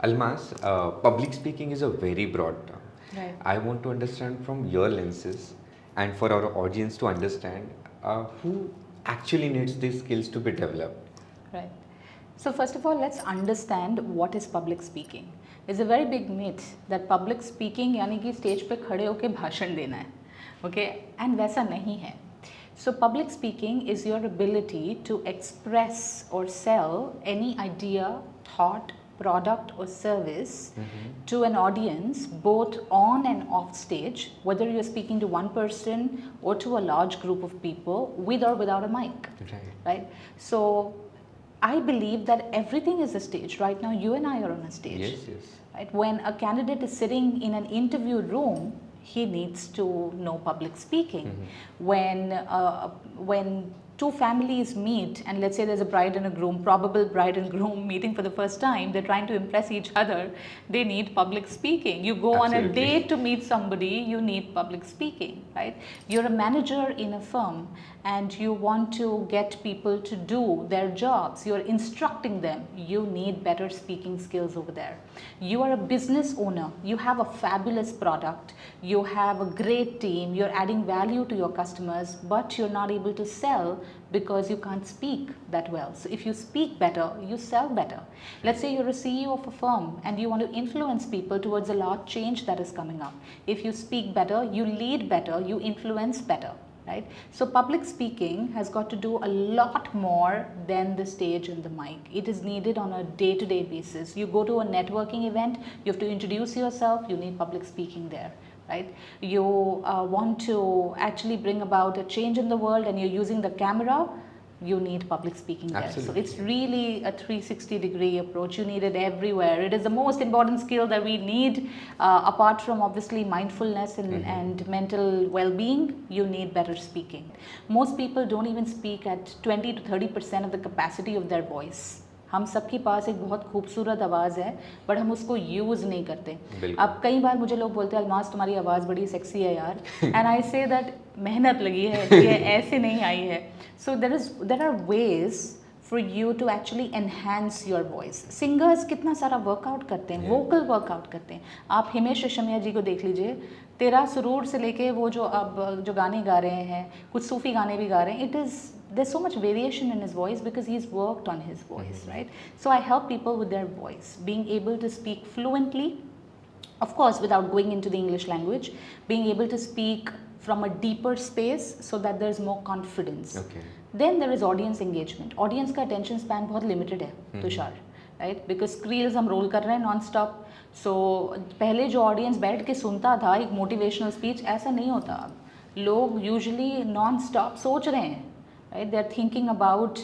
Almas, public speaking is a very broad term. Right. I want to understand from your lenses and for our audience to understand who actually needs these skills to be developed. Right. So first of all, let's understand what is public speaking. It's a very big myth that public speaking यानी कि stage पे खड़े होके भाषण देना है, okay? And वैसा नहीं है. So public speaking is your ability to express or sell any idea, thought, product or service to an audience both on and off stage, whether you're speaking to one person or to a large group of people with or without a mic. Right? So I believe that everything is a stage. Right now you and I are on a stage. Yes, yes. Right? When a candidate is sitting in an interview room, he needs to know public speaking. When two families meet, and let's say there's a bride and a groom, probable bride and groom meeting for the first time, they're trying to impress each other, they need public speaking. You go on a date to meet somebody, you need public speaking, right? You're a manager in a firm and you want to get people to do their jobs, you're instructing them, you need better speaking skills over there. You are a business owner, you have a fabulous product, you have a great team, you're adding value to your customers, but you're not able to sell because you can't speak that well. So if you speak better, you sell better. Let's say you're a CEO of a firm and you want to influence people towards a large change that is coming up. If you speak better, you lead better, you influence better. Right? So public speaking has got to do a lot more than the stage and the mic. It is needed on a day-to-day basis. You go to a networking event, you have to introduce yourself, you need public speaking there. Right? You want to actually bring about a change in the world and you're using the camera, you need public speaking there. So it's really a 360-degree approach. You need it everywhere. It is the most important skill that we need apart from obviously mindfulness and mental well-being. You need better speaking. Most people don't even speak at 20 to 30% of the capacity of their voice. हम सबके पास एक बहुत खूबसूरत आवाज़ है but हम उसको use नहीं करते. अब कई बार मुझे लोग बोलते हैं अलमास तुम्हारी आवाज़ बड़ी सेक्सी है यार, एंड आई से दैट मेहनत लगी है, ये ऐसे नहीं आई है. So there are ways for you to actually enhance your voice. Singers कितना सारा वर्कआउट करते हैं, वोकल वर्कआउट करते हैं. आप हिमेश रेशमिया जी को देख लीजिए, तेरा सुरूर से लेके वो जो अब जो गाने गा रहे हैं, कुछ सूफी गाने भी गा रहे हैं, it is there's so much variation in his voice because he's worked on his voice, right? So I help people with their voice, being able to speak fluently, of course without going into the English language, being able to speak from a deeper space so that there's more confidence. Okay. Then there is audience engagement. Audience का attention span बहुत limited है, Tushar, right? Because reels हम roll कर रहे हैं non-stop. So पहले जो audience बैठ के सुनता था एक motivational speech, ऐसा नहीं होता. लोग usually non-stop सोच रहे हैं. Right? They're thinking about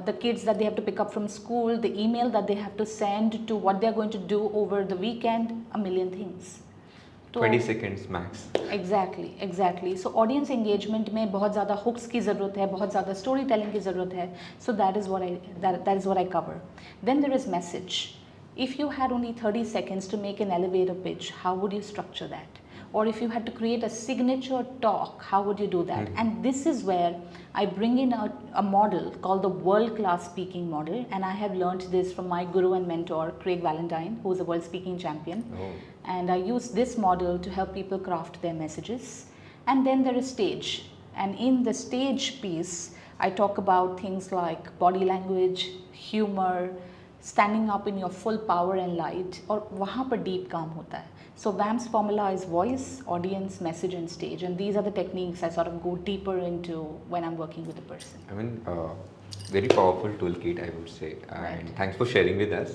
the kids that they have to pick up from school, the email that they have to send, to what they're going to do over the weekend, a million things. 20 seconds max. Exactly. So audience engagement में बहुत ज़्यादा hooks की ज़रूरत है, बहुत ज़्यादा story telling की ज़रूरत है. So that is what I cover. Then there is message. If you had only 30 seconds to make an elevator pitch, how would you structure that? Or if you had to create a signature talk, how would you do that? And this is where I bring in a model called the world-class speaking model, and I have learned this from my guru and mentor, Craig Valentine, who is a world speaking champion. And I use this model to help people craft their messages. And then there is stage. And in the stage piece, I talk about things like body language, humor, standing up in your full power and light, और वहाँ पर deep काम होता है. So VAM's formula is voice, audience, message and stage, and these are the techniques I sort of go deeper into when I'm working with a person. I mean, very powerful toolkit, I would say, and thanks for sharing with us.